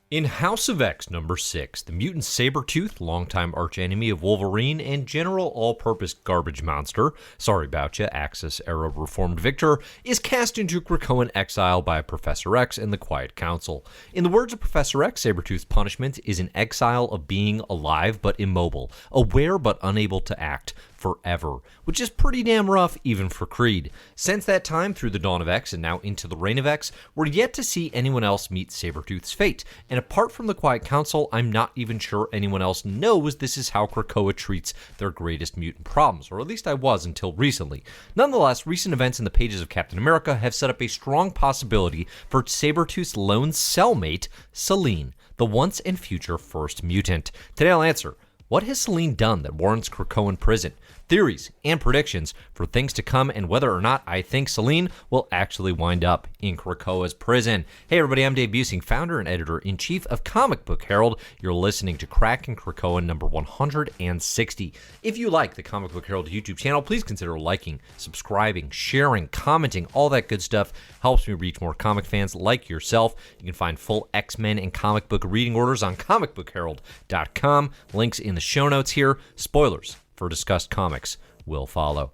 In House of X number 6, the mutant Sabertooth, longtime archenemy of Wolverine and general all-purpose garbage monster, sorry about ya, Axis-era reformed Victor, is cast into Krakoan exile by Professor X and the Quiet Council. In the words of Professor X, Sabertooth's punishment is an exile of being alive but immobile, aware but unable to act, forever, which is pretty damn rough even for Creed. Since that time, through the dawn of X and now into the reign of X, we're yet to see anyone else meet Sabertooth's fate, and apart from the Quiet Council, I'm not even sure anyone else knows this is how Krakoa treats their greatest mutant problems, or at least I was until recently. Nonetheless, recent events in the pages of Captain America have set up a strong possibility for Sabertooth's lone cellmate, Selene, the once and future first mutant. Today I'll answer, what has Selene done that warrants Krakoan prison? Theories and predictions for things to come and whether or not I think Selene will actually wind up in Krakoa's prison. Hey everybody, I'm Dave Busing, founder and editor-in-chief of Comic Book Herald. You're listening to Krakin Krakoan number 160. If you like the Comic Book Herald YouTube channel, please consider liking, subscribing, sharing, commenting, all that good stuff. Helps me reach more comic fans like yourself. You can find full X-Men and comic book reading orders on comicbookherald.com. Links in the show notes here. Spoilers for discussed comics will follow.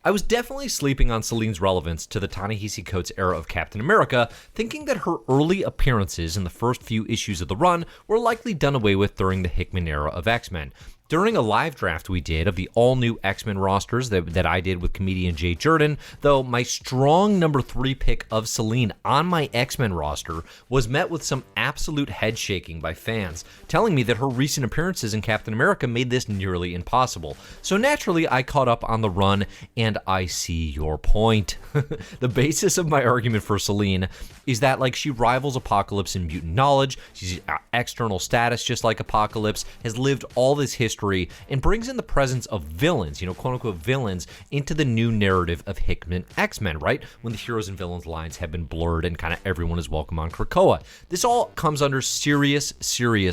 I was definitely sleeping on Selene's relevance to the ta-nehisi Coates era of Captain America, thinking that her early appearances in the first few issues of the run were likely done away with during the Hickman era of X-Men. During a live draft we did of the all-new X-Men rosters that I did with comedian Jay Jordan, though my strong number 3 pick of Selene on my X-Men roster was met with some absolute head-shaking by fans, telling me that her recent appearances in Captain America made this nearly impossible. So naturally, I caught up on the run, and I see your point. The basis of my argument for Selene is that, like, she rivals Apocalypse in mutant knowledge, she's external status just like Apocalypse, has lived all this history, and brings in the presence of villains, quote-unquote villains, into the new narrative of Hickman X-Men, right? When the heroes and villains lines have been blurred and kind of everyone is welcome on Krakoa. This all comes under serious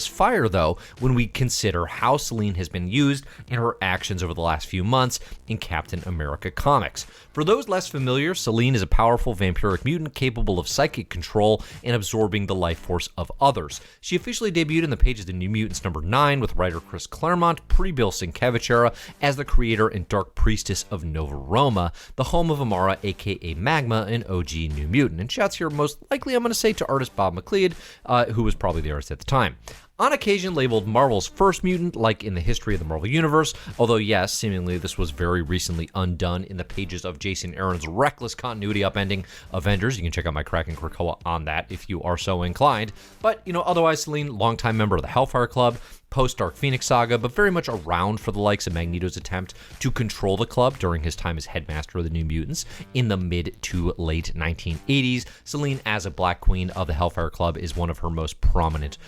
fire, though, when we consider how Selene has been used and her actions over the last few months in Captain America comics. For those less familiar, Selene is a powerful vampiric mutant capable of psychic control and absorbing the life force of others. She officially debuted in the pages of New Mutants number 9 with writer Chris Claremont, pre-Bill Sienkiewicz era, as the creator and Dark Priestess of Nova Roma, the home of Amara, aka Magma, an OG New Mutant. And shouts here most likely, I'm going to say, to artist Bob McLeod, who was probably the artist at the time. On occasion labeled Marvel's first mutant, like in the history of the Marvel Universe, although yes, seemingly this was very recently undone in the pages of Jason Aaron's reckless continuity upending Avengers. You can check out my Krakin Krakoa on that if you are so inclined. But, otherwise Selene, longtime member of the Hellfire Club, post-Dark Phoenix saga, but very much around for the likes of Magneto's attempt to control the club during his time as headmaster of the New Mutants in the mid to late 1980s. Selene, as a Black Queen of the Hellfire Club, is one of her most prominent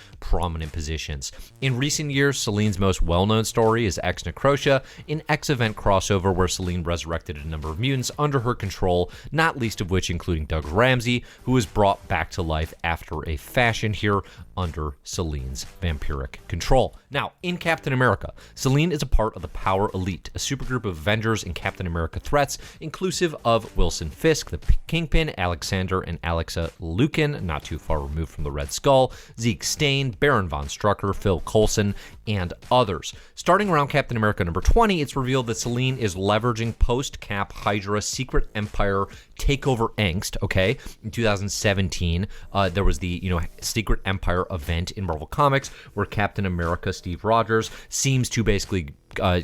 positions. In recent years, Selene's most well-known story is Ex-Necro, an X-Event crossover where Selene resurrected a number of mutants under her control, not least of which including Doug Ramsey, who was brought back to life after a fashion here under Selene's vampiric control. Now, in Captain America, Selene is a part of the Power Elite, a supergroup of Avengers and Captain America threats, inclusive of Wilson Fisk, the Kingpin, Alexander and Alexa Lukin, not too far removed from the Red Skull, Zeke Stain, Baron von Strucker, Phil Coulson, and others. Starting around Captain America number 20, it's revealed that Selene is leveraging post-Cap Hydra Secret Empire takeover angst, okay? In 2017, there was the, Secret Empire event in Marvel Comics where Captain America, Steve Rogers, seems to basically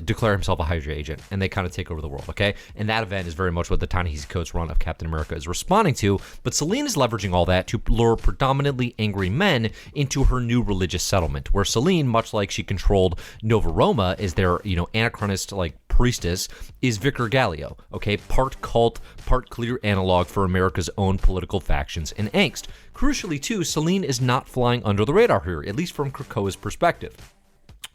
declare himself a Hydra agent, and they kind of take over the world, okay? And that event is very much what the ta-nehisi Coates run of Captain America is responding to, but Selene is leveraging all that to lure predominantly angry men into her new religious settlement, where Selene, much like she controlled Nova Roma as their, anachronist, priestess, is Vicar Gallio, okay? Part cult, part clear analog for America's own political factions and angst. Crucially, too, Selene is not flying under the radar here, at least from Krakoa's perspective.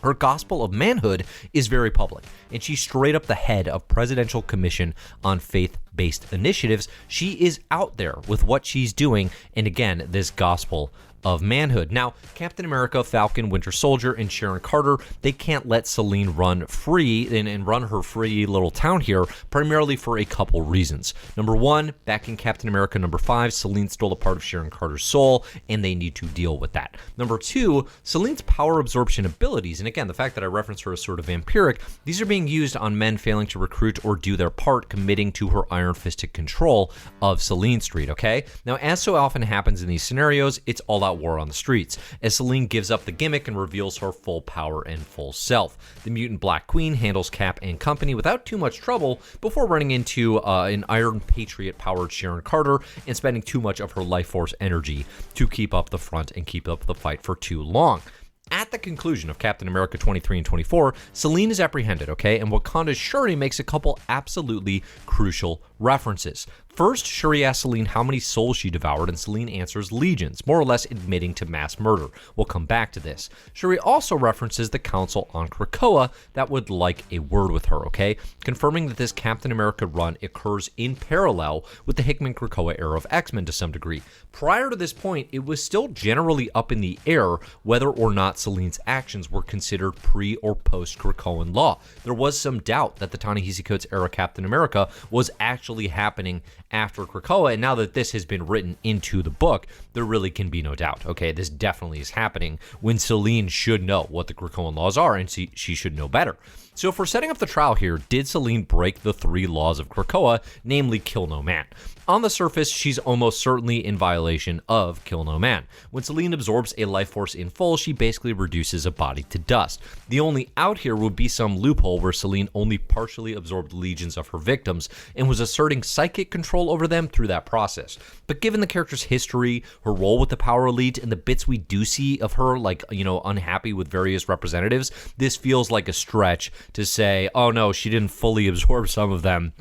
Her gospel of manhood is very public, and she's straight up the head of Presidential Commission on Faith-Based Initiatives. She is out there with what she's doing, and again, this gospel of manhood. Now, Captain America, Falcon, Winter Soldier, and Sharon Carter, they can't let Selene run free and run her free little town here, primarily for a couple reasons. Number one, back in Captain America number 5, Selene stole a part of Sharon Carter's soul, and they need to deal with that. Number two, Selene's power absorption abilities, and again, the fact that I reference her as sort of vampiric, these are being used on men failing to recruit or do their part, committing to her iron-fisted control of Selene Street, okay? Now, as so often happens in these scenarios, it's all-out war on the streets, as Selene gives up the gimmick and reveals her full power and full self. The mutant Black Queen handles Cap and company without too much trouble before running into an Iron Patriot-powered Sharon Carter and spending too much of her life force energy to keep up the front and keep up the fight for too long. At the conclusion of Captain America 23 and 24, Selene is apprehended, okay? And Wakanda's Shuri makes a couple absolutely crucial references. First, Shuri asks Selene how many souls she devoured, and Selene answers legions, more or less admitting to mass murder. We'll come back to this. Shuri also references the Council on Krakoa that would like a word with her, okay? Confirming that this Captain America run occurs in parallel with the Hickman Krakoa era of X-Men to some degree. Prior to this point, it was still generally up in the air whether or not Selene's actions were considered pre- or post-Krakoan law. There was some doubt that the Ta-Nehisi Coates era Captain America was actually happening after Krakoa, and now that this has been written into the book, there really can be no doubt. Okay, this definitely is happening when Selene should know what the Krakoan laws are, and she should know better. So if we're setting up the trial here, did Selene break the 3 laws of Krakoa, namely kill no man? On the surface, she's almost certainly in violation of kill no man. When Selene absorbs a life force in full, she basically reduces a body to dust. The only out here would be some loophole where Selene only partially absorbed legions of her victims and was asserting psychic control over them through that process. But given the character's history, her role with the Power Elite, and the bits we do see of her, like, unhappy with various representatives, this feels like a stretch to say, oh no, she didn't fully absorb some of them,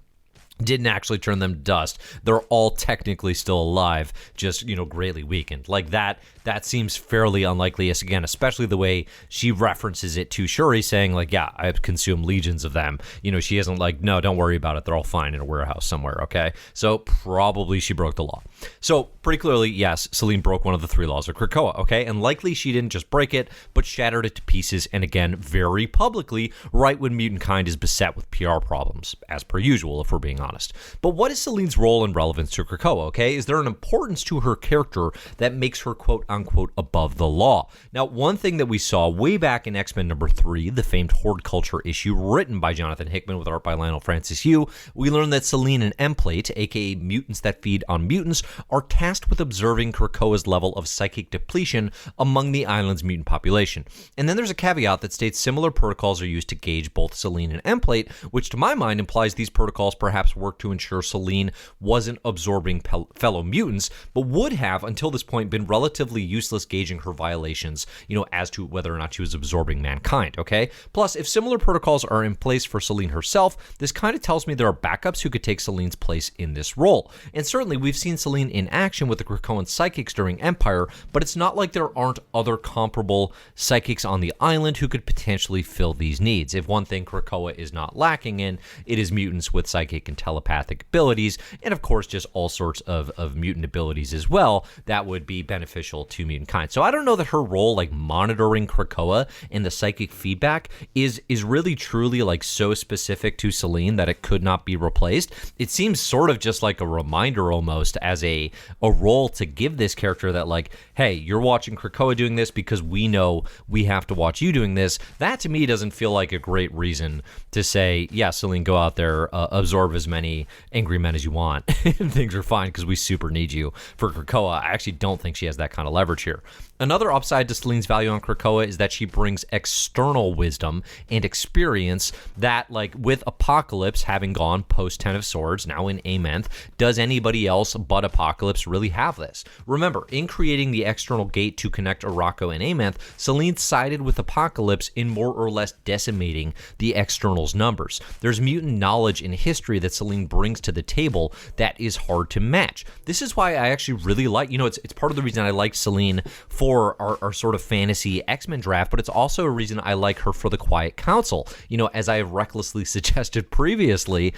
didn't actually turn them to dust. They're all technically still alive, just, greatly weakened. Like that seems fairly unlikely, again, especially the way she references it to Shuri, saying, like, yeah, I've consumed legions of them. She isn't like, no, don't worry about it. They're all fine in a warehouse somewhere, okay? So probably she broke the law. So pretty clearly, yes, Selene broke one of the 3 laws of Krakoa, okay? And likely she didn't just break it, but shattered it to pieces, and again, very publicly, right when mutant kind is beset with PR problems, as per usual, if we're being honest. But what is Selene's role and relevance to Krakoa, okay? Is there an importance to her character that makes her quote-unquote above the law? Now, one thing that we saw way back in X-Men number 3, the famed Horde Culture issue written by Jonathan Hickman with art by Lionel Francis Yu, we learned that Selene and Emplate, aka mutants that feed on mutants, are tasked with observing Krakoa's level of psychic depletion among the island's mutant population. And then there's a caveat that states similar protocols are used to gauge both Selene and Emplate, which to my mind implies these protocols perhaps work to ensure Selene wasn't absorbing fellow mutants, but would have, until this point, been relatively useless gauging her violations, as to whether or not she was absorbing mankind, okay? Plus, if similar protocols are in place for Selene herself, this kind of tells me there are backups who could take Selene's place in this role. And certainly, we've seen Selene in action with the Krakoan psychics during Empire, but it's not like there aren't other comparable psychics on the island who could potentially fill these needs. If one thing Krakoa is not lacking in, it is mutants with psychic and telepathic abilities, and of course just all sorts of mutant abilities as well that would be beneficial to mutant kind. So I don't know that her role, like monitoring Krakoa and the psychic feedback, is really truly like so specific to Selene that it could not be replaced. It seems sort of just like a reminder almost as a role to give this character that, like, hey, you're watching Krakoa doing this because we know we have to watch you doing this. That to me doesn't feel like a great reason to say, yeah, Selene, go out there, absorb as many angry men as you want, and things are fine because we super need you for Krakoa. I actually don't think she has that kind of leverage here. Another upside to Selene's value on Krakoa is that she brings external wisdom and experience that, like, with Apocalypse having gone post Ten of Swords, now in Amenth, does anybody else but Apocalypse really have this? Remember, in creating the external gate to connect Arakko and Amenth, Selene sided with Apocalypse in more or less decimating the externals' numbers. There's mutant knowledge and history that Selene brings to the table that is hard to match. This is why I actually really like, it's part of the reason I like Selene for our sort of fantasy X-Men draft, but it's also a reason I like her for the Quiet Council. You know, as I have recklessly suggested previously,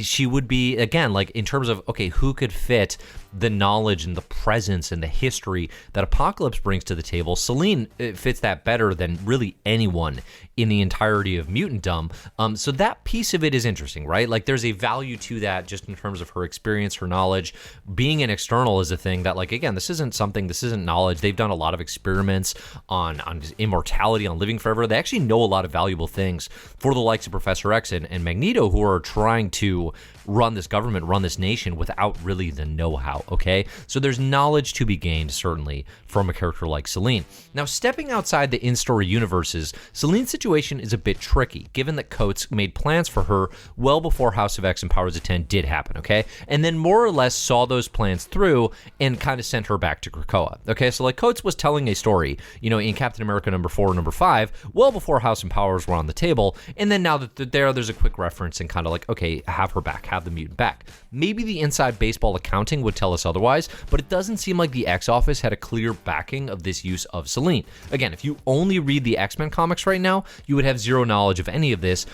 she would be, again, like in terms of, okay, who could fit the knowledge and the presence and the history that Apocalypse brings to the table. Selene fits that better than really anyone in the entirety of Mutantdom. So that piece of it is interesting, right? Like there's a value to that just in terms of her experience, her knowledge. Being an external is a thing that, like, again, this isn't knowledge. They've done a lot of experiments on immortality, on living forever. They actually know a lot of valuable things for the likes of Professor X and Magneto, who are trying to run this government, run this nation without really the know-how, okay? So there's knowledge to be gained, certainly, from a character like Selene. Now, stepping outside the in-story universes, Selene's situation is a bit tricky, given that Coates made plans for her well before House of X and Powers of 10 did happen, okay? And then more or less saw those plans through and kind of sent her back to Krakoa, okay? So, like, Coates was telling a story, you know, in Captain America number 4, number 5, well before House and Powers were on the table, and then now that there's a quick reference and kind of like, okay, have her back, have the mutant back. Maybe the inside baseball accounting would tell us otherwise, but it doesn't seem like the X Office had a clear backing of this use of Selene. Again, if you only read the X-Men comics right now, you would have zero knowledge of any of this,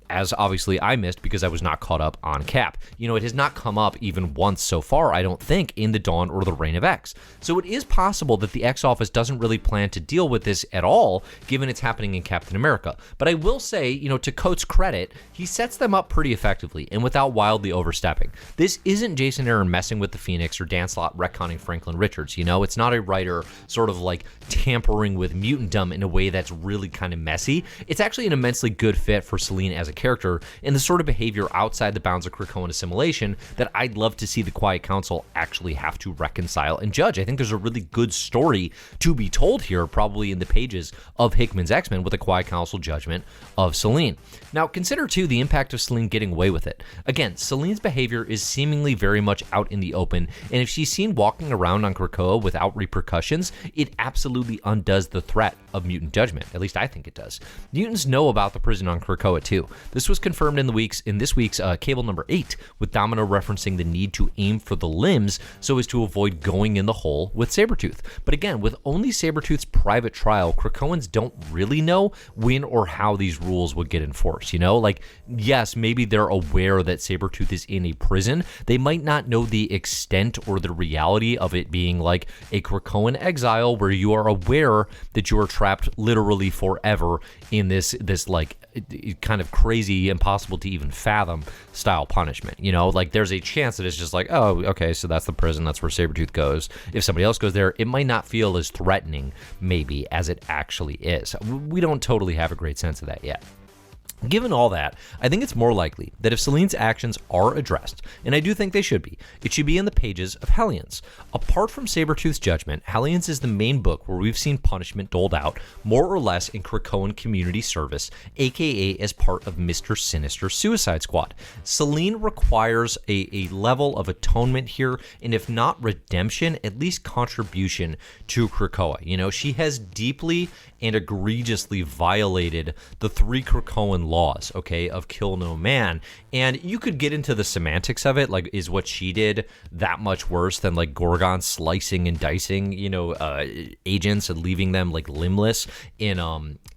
as obviously I missed because I was not caught up on Cap. You know, it has not come up even once so far, I don't think, in the Dawn or the Reign of X. So it is possible that the X-Office doesn't really plan to deal with this at all, given it's happening in Captain America. But I will say, you know, to Coates' credit, he sets them up pretty effectively and without wildly overstepping. This isn't Jason Aaron messing with the Phoenix or Dan Slott retconning Franklin Richards, you know? It's not a writer sort of like tampering with Mutantdom in a way that's really kind of messy. It's actually an immensely good fit for Selene as a character and the sort of behavior outside the bounds of Krakoan assimilation that I'd love to see the Quiet Council actually have to reconcile and judge. I think there's a really good story to be told here, probably in the pages of Hickman's X-Men, with the Quiet Council judgment of Selene. Now, consider too the impact of Selene getting away with it. Again, Selene's behavior is seemingly very much out in the open, and if she's seen walking around on Krakoa without repercussions, it absolutely undoes the threat of mutant judgment. At least I think it does. Mutants know about the prison on Krakoa too. This was confirmed in this week's Cable number 8, with Domino referencing the need to aim for the limbs so as to avoid going in the hole with Sabertooth. But again, with only Sabertooth's private trial, Krakoans don't really know when or how these rules would get enforced, you know? Like, yes, maybe they're aware that Sabertooth is in a prison. They might not know the extent or the reality of it being like a Krakoan exile where you are aware that you are trapped literally forever in this like kind of crazy, impossible to even fathom style punishment. You know, like there's a chance that it's just like, oh, okay, so that's the prison, that's where Sabertooth goes. If somebody else goes there, it might not feel as threatening, maybe, as it actually is. We don't totally have a great sense of that yet. Given all that, I think it's more likely that if Selene's actions are addressed, and I do think they should be, it should be in the pages of Hellions. Apart from Sabertooth's judgment, Hellions is the main book where we've seen punishment doled out, more or less in Krakoan community service, aka as part of Mr. Sinister's Suicide Squad. Selene requires a level of atonement here, and if not redemption, at least contribution to Krakoa. You know, she has deeply and egregiously violated the 3 Krakoan laws, okay, of kill no man. And you could get into the semantics of it, like, is what she did that much worse than, like, Gorgon slicing and dicing, you know, agents and leaving them, like, limbless in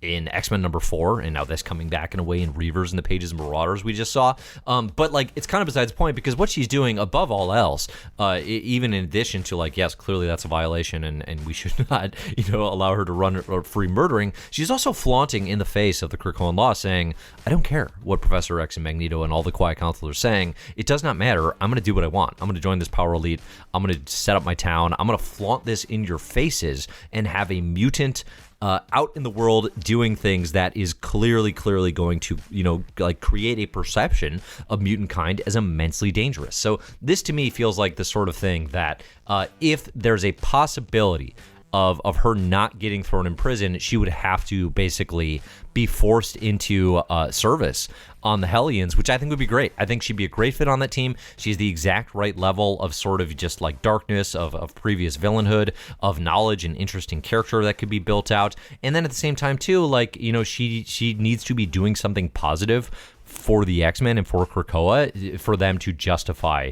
X-Men number 4, and now that's coming back in a way in Reavers in the pages of Marauders we just saw. But, like, it's kind of besides the point, because what she's doing, above all else, even in addition to, like, yes, clearly that's a violation, and we should not, you know, allow her to run free murdering, she's also flaunting in the face of the Krakoan law, saying, I don't care what Professor X and Magneto and all the Quiet Council are saying. It does not matter. I'm going to do what I want. I'm going to join this power elite. I'm going to set up my town. I'm going to flaunt this in your faces and have a mutant out in the world doing things that is clearly going to, you know, like create a perception of mutant kind as immensely dangerous. So this to me feels like the sort of thing that if there's a possibility of her not getting thrown in prison, she would have to basically be forced into service on the Hellions, which I think would be great. I think she'd be a great fit on that team. She's the exact right level of sort of just like darkness, of previous villainhood, of knowledge and interesting character that could be built out. And then at the same time too, like, you know, she needs to be doing something positive for the X-Men and for Krakoa for them to justify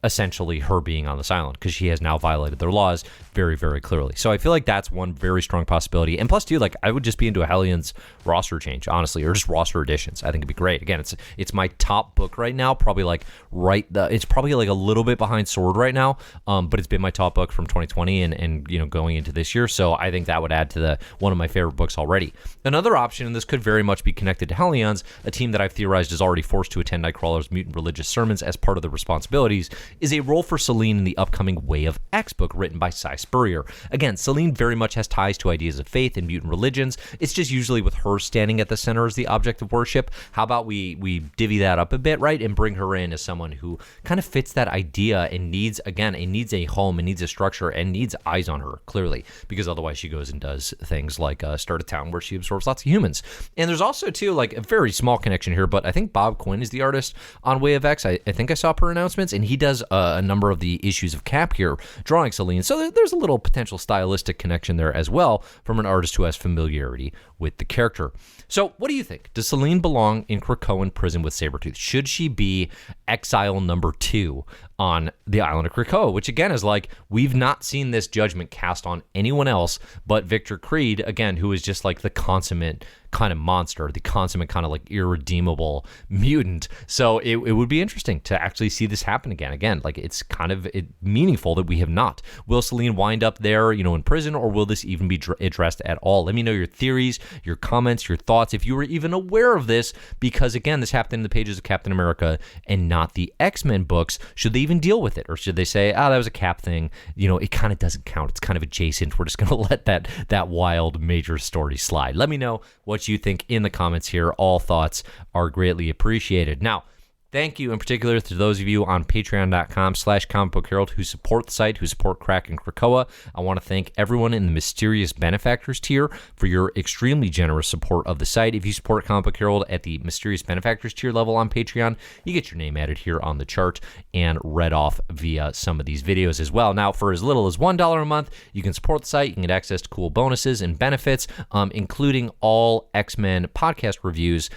essentially her being on this island, because she has now violated their laws very, very clearly. So I feel like that's one very strong possibility. And plus, too, like, I would just be into a Hellions roster change, honestly, or just roster additions. I think it'd be great. Again, it's my top book right now, probably like it's probably like a little bit behind Sword right now, but it's been my top book from 2020 and you know, going into this year. So I think that would add to one of my favorite books already. Another option, and this could very much be connected to Hellions, a team that I've theorized is already forced to attend Nightcrawler's mutant religious sermons as part of their responsibilities, is a role for Selene in the upcoming Way of X book written by Cy Spurrier. Again, Selene very much has ties to ideas of faith and mutant religions. It's just usually with her standing at the center as the object of worship. How about we divvy that up a bit, right, and bring her in as someone who kind of fits that idea and needs a home and needs a structure and needs eyes on her, clearly, because otherwise she goes and does things like start a town where she absorbs lots of humans. And there's also, too, like a very small connection here, but I think Bob Quinn is the artist on Way of X. I think I saw per announcements, and he does a number of the issues of Cap here, drawing Selene. So there's a little potential stylistic connection there as well from an artist who has familiarity with the character. So what do you think? Does Selene belong in Krakoan prison with Sabertooth? Should she be exile number 2 on the island of Krakoa? Which, again, is like, we've not seen this judgment cast on anyone else but Victor Creed, again, who is just like the consummate kind of monster, the consummate kind of like irredeemable mutant. So it would be interesting to actually see this happen again. Again, like, it's kind of meaningful that we have not. Will Selene wind up there, you know, in prison, or will this even be addressed at all? Let me know your theories, your comments, your thoughts, if you were even aware of this, because, again, this happened in the pages of Captain America and not the X-Men books. Should they even deal with it, or should they say, that was a Cap thing, you know, it kind of doesn't count, it's kind of adjacent, we're just going to let that wild major story slide? Let me know what you think in the comments here. All thoughts are greatly appreciated. Now, thank you in particular to those of you on patreon.com/comicbookherald who support the site, who support Krakin Krakoa. I want to thank everyone in the Mysterious Benefactors tier for your extremely generous support of the site. If you support Comic Book Herald at the Mysterious Benefactors tier level on Patreon, you get your name added here on the chart and read off via some of these videos as well. Now, for as little as $1 a month, you can support the site. You can get access to cool bonuses and benefits, including all X-Men podcast reviews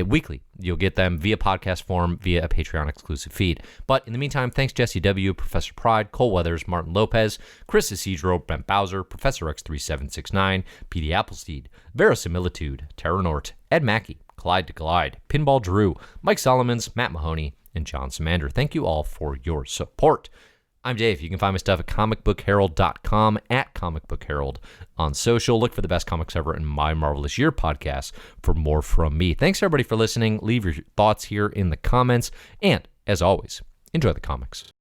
weekly. You'll get them via podcast form, via a Patreon exclusive feed. But in the meantime, thanks Jesse W., Professor Pride, Cole Weathers, Martin Lopez, Chris Isidro, Brent Bowser, Professor X3769, PD Appleseed, Verisimilitude, Terra Nort, Ed Mackey, Clyde to Glide, Pinball Drew, Mike Solomons, Matt Mahoney, and John Samander. Thank you all for your support. I'm Dave. You can find my stuff at comicbookherald.com, at Comic Book Herald on social. Look for the best comics ever in My Marvelous Year podcast for more from me. Thanks, everybody, for listening. Leave your thoughts here in the comments. And, as always, enjoy the comics.